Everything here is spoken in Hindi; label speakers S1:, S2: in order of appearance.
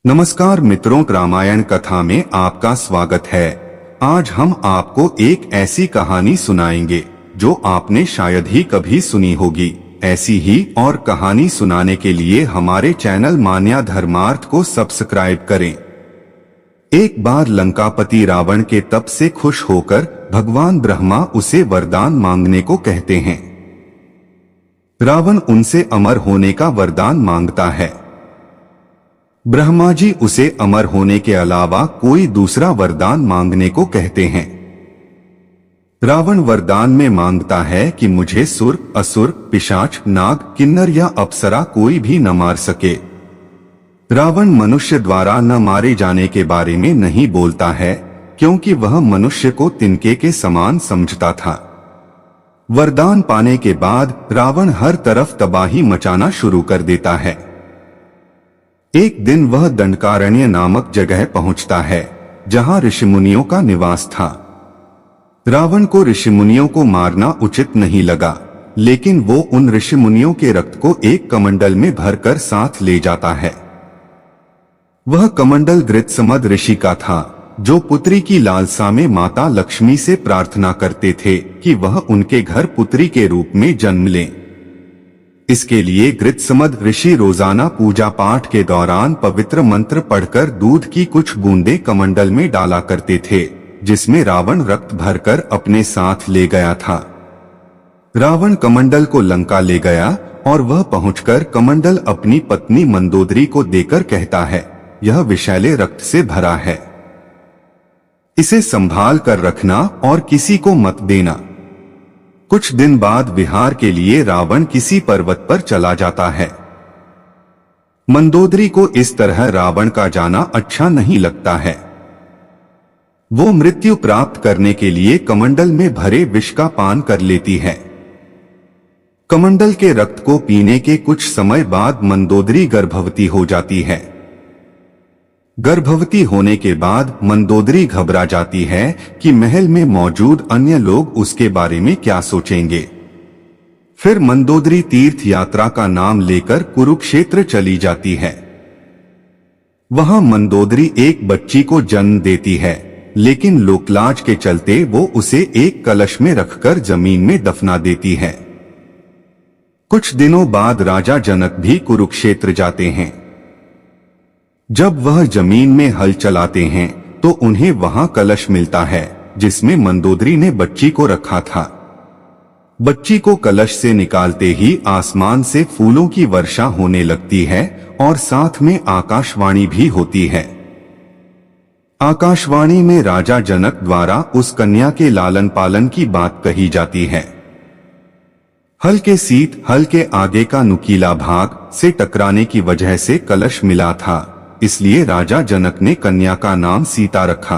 S1: नमस्कार मित्रों, रामायण कथा में आपका स्वागत है। आज हम आपको एक ऐसी कहानी सुनाएंगे जो आपने शायद ही कभी सुनी होगी। ऐसी ही और कहानी सुनाने के लिए हमारे चैनल मान्या धर्मार्थ को सब्सक्राइब करें। एक बार लंकापति रावण के तप से खुश होकर भगवान ब्रह्मा उसे वरदान मांगने को कहते हैं। रावण उनसे अमर होने का वरदान मांगता है। ब्रह्मा जी उसे अमर होने के अलावा कोई दूसरा वरदान मांगने को कहते हैं। रावण वरदान में मांगता है कि मुझे सुर, असुर, पिशाच, नाग, किन्नर या अप्सरा कोई भी न मार सके। रावण मनुष्य द्वारा न मारे जाने के बारे में नहीं बोलता है, क्योंकि वह मनुष्य को तिनके के समान समझता था। वरदान पाने के बाद रावण हर तरफ तबाही मचाना शुरू कर देता है। एक दिन वह दंडकारण्य नामक जगह पहुंचता है, जहां ऋषिमुनियों का निवास था। रावण को ऋषिमुनियों को मारना उचित नहीं लगा, लेकिन वो उन ऋषिमुनियों के रक्त को एक कमंडल में भरकर साथ ले जाता है। वह कमंडल गृत्समद ऋषि का था, जो पुत्री की लालसा में माता लक्ष्मी से प्रार्थना करते थे कि वह उनके घर पुत्री के रूप में जन्म लें। इसके लिए गृत्समद ऋषि रोजाना पूजा पाठ के दौरान पवित्र मंत्र पढ़कर दूध की कुछ बूंदें कमंडल में डाला करते थे, जिसमें रावण रक्त भरकर अपने साथ ले गया था। रावण कमंडल को लंका ले गया और वह पहुंचकर कमंडल अपनी पत्नी मंदोदरी को देकर कहता है, यह विषैले रक्त से भरा है, इसे संभाल कर रखना और किसी को मत देना। कुछ दिन बाद विहार के लिए रावण किसी पर्वत पर चला जाता है। मंदोदरी को इस तरह रावण का जाना अच्छा नहीं लगता है। वो मृत्यु प्राप्त करने के लिए कमंडल में भरे विष का पान कर लेती है। कमंडल के रक्त को पीने के कुछ समय बाद मंदोदरी गर्भवती हो जाती है। गर्भवती होने के बाद मंदोदरी घबरा जाती है कि महल में मौजूद अन्य लोग उसके बारे में क्या सोचेंगे। फिर मंदोदरी तीर्थ यात्रा का नाम लेकर कुरुक्षेत्र चली जाती है। वहां मंदोदरी एक बच्ची को जन्म देती है, लेकिन लोकलाज के चलते वो उसे एक कलश में रखकर जमीन में दफना देती है। कुछ दिनों बाद राजा जनक भी कुरुक्षेत्र जाते हैं। जब वह जमीन में हल चलाते हैं तो उन्हें वहां कलश मिलता है, जिसमें मंदोदरी ने बच्ची को रखा था। बच्ची को कलश से निकालते ही आसमान से फूलों की वर्षा होने लगती है और साथ में आकाशवाणी भी होती है। आकाशवाणी में राजा जनक द्वारा उस कन्या के लालन पालन की बात कही जाती है। हल के आगे का नुकीला भाग से टकराने की वजह से कलश मिला था, इसलिए राजा जनक ने कन्या का नाम सीता रखा।